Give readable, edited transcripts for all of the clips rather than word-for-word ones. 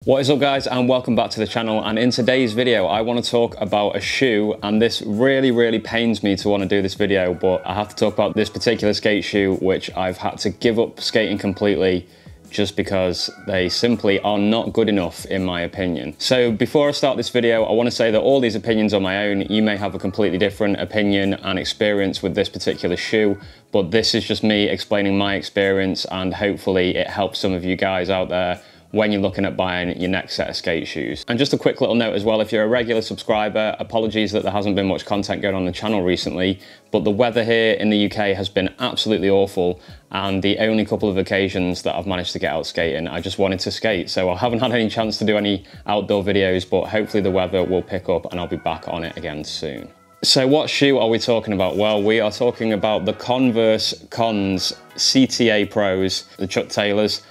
What is up guys, and welcome back to the channel. And in today's video I want to talk about a shoe, and this really pains me to want to do this video, but I have to talk about this particular skate shoe which I've had to give up skating completely just because they simply are not good enough in my opinion. So before I start this video, I want to say that all these opinions are my own. You may have a completely different opinion and experience with this particular shoe, but this is just me explaining my experience, and hopefully it helps some of you guys out there when you're looking at buying your next set of skate shoes. And just a quick little note as well, if you're a regular subscriber, apologies that there hasn't been much content going on the channel recently, but the weather here in the UK has been absolutely awful, and the only couple of occasions that I've managed to get out skating, I just wanted to skate. So I haven't had any chance to do any outdoor videos, but hopefully the weather will pick up and I'll be back on it again soon. So what shoe are we talking about? Well, we are talking about the Converse CTA Pros, the Chuck Taylors.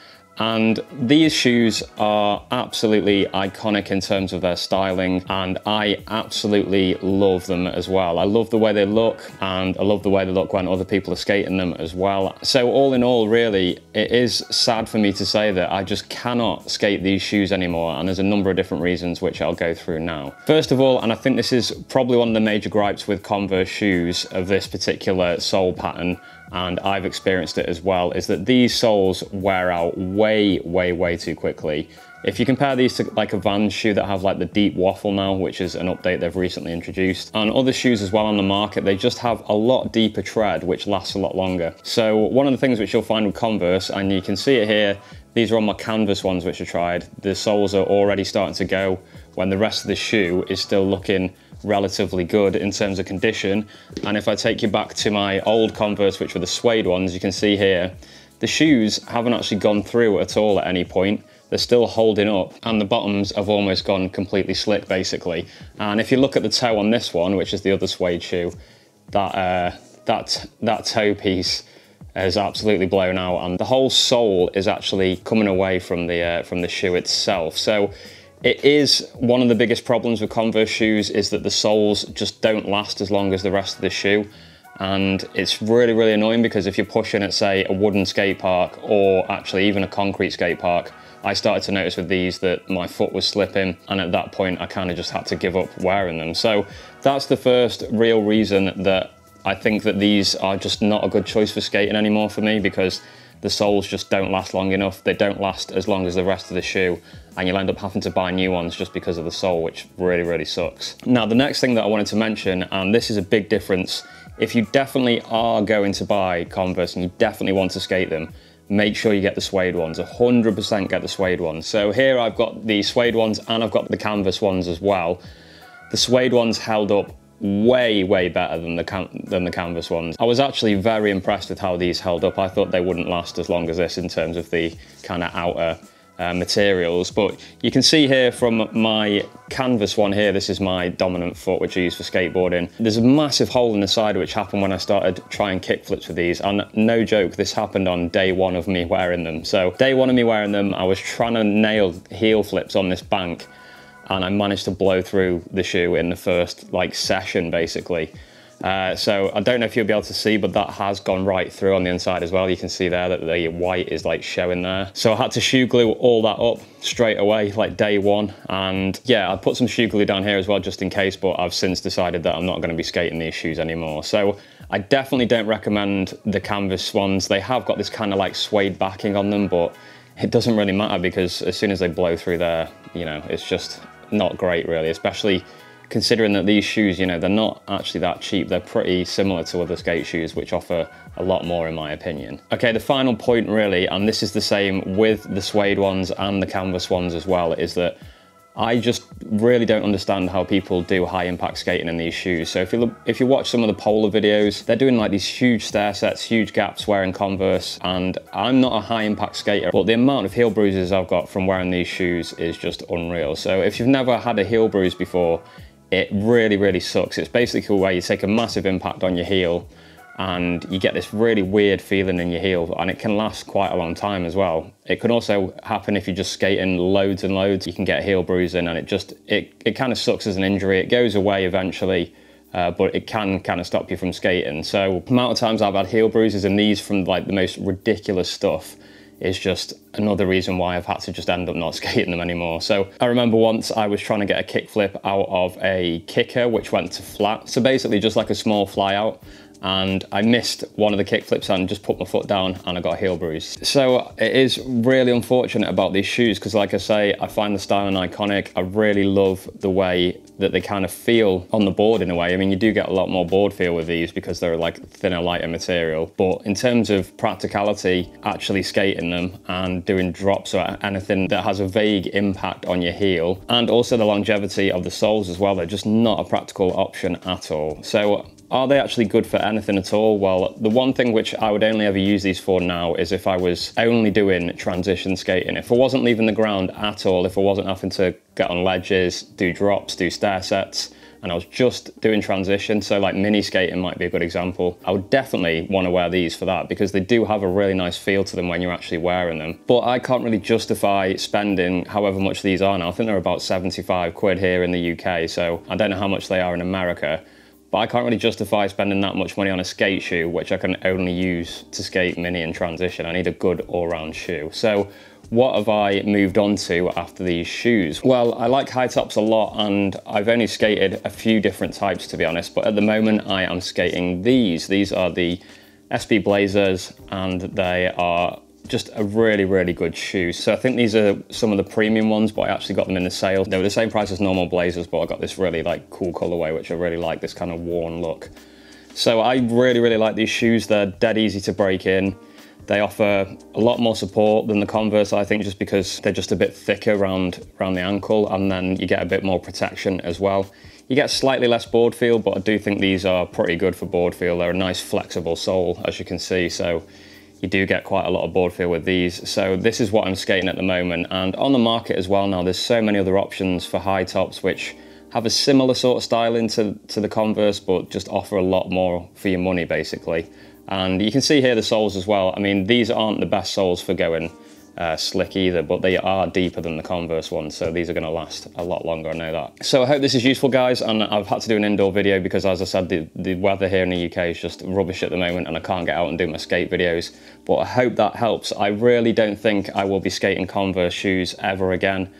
And these shoes are absolutely iconic in terms of their styling, and I absolutely love them as well. I love the way they look, and I love the way they look when other people are skating them as well. So all in all, really, it is sad for me to say that I just cannot skate these shoes anymore, and there's a number of different reasons which I'll go through now. First of all, and I think this is probably one of the major gripes with Converse shoes of this particular sole pattern, and I've experienced it as well, is that these soles wear out way too quickly. If you compare these to like a Vans shoe that have like the deep waffle now, which is an update they've recently introduced, and other shoes as well on the market, they just have a lot deeper tread, which lasts a lot longer. So one of the things which you'll find with Converse, and you can see it here, these are on my canvas ones which I tried, the soles are already starting to go when the rest of the shoe is still looking relatively good in terms of condition. And if I take you back to my old Converse, which were the suede ones, you can see here, the shoes haven't actually gone through at all at any point. They're still holding up, and the bottoms have almost gone completely slick basically. And if you look at the toe on this one, which is the other suede shoe, that toe piece is absolutely blown out, and the whole sole is actually coming away from the shoe itself. So it is one of the biggest problems with Converse shoes, is that the soles just don't last as long as the rest of the shoe. And it's really annoying, because if you're pushing at, say, a wooden skate park, or actually even a concrete skate park, I started to notice with these that my foot was slipping, and at that point I kind of just had to give up wearing them. So that's the first real reason that I think that these are just not a good choice for skating anymore for me, because the soles just don't last long enough. They don't last as long as the rest of the shoe, and you'll end up having to buy new ones just because of the sole, which really sucks. Now, the next thing that I wanted to mention, and this is a big difference, if you definitely are going to buy Converse and you definitely want to skate them, make sure you get the suede ones. 100% get the suede ones. So here I've got the suede ones and I've got the canvas ones as well. The suede ones held up way better than the canvas ones. I was actually very impressed with how these held up. I thought they wouldn't last as long as this in terms of the kind of outer materials, but you can see here from my canvas one here, this is my dominant foot which I use for skateboarding. There's a massive hole in the side which happened when I started trying kickflips with these, and no joke, this happened on day one of me wearing them. So day one of me wearing them, I was trying to nail heel flips on this bank, and I managed to blow through the shoe in the first like session basically. So I don't know if you'll be able to see, but that has gone right through on the inside as well. You can see there that the white is like showing there. So I had to shoe glue all that up straight away, like day one. And yeah, I put some shoe glue down here as well just in case, but I've since decided that I'm not going to be skating these shoes anymore. So I definitely don't recommend the canvas ones. They have got this kind of like suede backing on them, but it doesn't really matter, because as soon as they blow through there, you know, it's just not great really, especially considering that these shoes, you know, they're not actually that cheap. They're pretty similar to other skate shoes, which offer a lot more in my opinion. Okay, the final point really, and this is the same with the suede ones and the canvas ones as well, is that I just really don't understand how people do high impact skating in these shoes. So if you watch some of the polar videos, they're doing like these huge stair sets, huge gaps wearing Converse, and I'm not a high impact skater, but the amount of heel bruises I've got from wearing these shoes is just unreal. So if you've never had a heel bruise before, it really sucks. It's basically where you take a massive impact on your heel and you get this really weird feeling in your heel, and it can last quite a long time as well. It can also happen if you're just skating loads and loads. You can get heel bruising, and it kind of sucks as an injury. It goes away eventually, but it can kind of stop you from skating. So the amount of times I've had heel bruises in these from like the most ridiculous stuff is just another reason why I've had to just end up not skating them anymore. So I remember once I was trying to get a kickflip out of a kicker which went to flat, so basically just like a small fly out, and I missed one of the kickflips and just put my foot down and I got a heel bruise. So it is really unfortunate about these shoes because, like I say, I find the styling iconic. I really love the way that they kind of feel on the board in a way. I mean, you do get a lot more board feel with these because they're like thinner, lighter material. But in terms of practicality, actually skating them and doing drops or anything that has a vague impact on your heel, and also the longevity of the soles as well, they're just not a practical option at all. So are they actually good for anything at all? Well, the one thing which I would only ever use these for now is if I was only doing transition skating. If I wasn't leaving the ground at all, if I wasn't having to get on ledges, do drops, do stair sets, and I was just doing transition, so like mini skating might be a good example, I would definitely want to wear these for that because they do have a really nice feel to them when you're actually wearing them. But I can't really justify spending however much these are now. I think they're about 75 quid here in the UK, so I don't know how much they are in America. But I can't really justify spending that much money on a skate shoe, which I can only use to skate mini and transition. I need a good all-round shoe. So what have I moved on to after these shoes? Well, I like high tops a lot and I've only skated a few different types, to be honest, but at the moment I am skating these. These are the SB Blazers and they are just a really, really good shoe. So I think these are some of the premium ones, but I actually got them in the sale. They were the same price as normal Blazers, but I got this really like cool colorway, which I really like, this kind of worn look. So I really, really like these shoes. They're dead easy to break in. They offer a lot more support than the Converse, I think, just because they're just a bit thicker around the ankle, and then you get a bit more protection as well. You get slightly less board feel, but I do think these are pretty good for board feel. They're a nice flexible sole, as you can see, so you do get quite a lot of board feel with these. So this is what I'm skating at the moment, and on the market as well now, there's so many other options for high tops which have a similar sort of styling to the Converse, but just offer a lot more for your money, basically. And you can see here the soles as well. I mean, these aren't the best soles for going slick either, but they are deeper than the Converse ones, so these are going to last a lot longer, I know that. So I hope this is useful, guys, and I've had to do an indoor video because, as I said, the weather here in the UK is just rubbish at the moment and I can't get out and do my skate videos, but I hope that helps. I really don't think I will be skating Converse shoes ever again.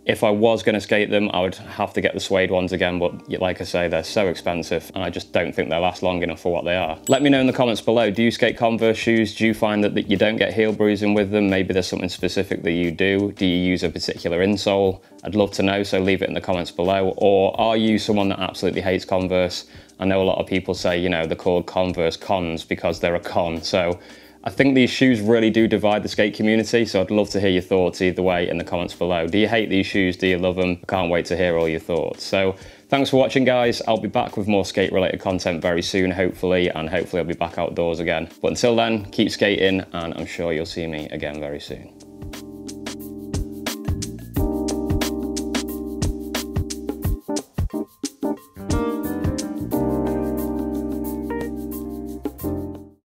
If I was going to skate them, I would have to get the Suede ones again, but like I say, they're so expensive and I just don't think they'll last long enough for what they are. Let me know in the comments below, do you skate Converse shoes? Do you find that you don't get heel bruising with them? Maybe there's something specific that you do. Do you use a particular insole? I'd love to know, so leave it in the comments below. Or are you someone that absolutely hates Converse? I know a lot of people say, you know, they're called Converse cons because they're a con. So I think these shoes really do divide the skate community, so I'd love to hear your thoughts either way in the comments below. Do you hate these shoes? Do you love them? I can't wait to hear all your thoughts. So thanks for watching, guys. I'll be back with more skate related content very soon, hopefully, and hopefully I'll be back outdoors again. But until then, keep skating and I'm sure you'll see me again very soon.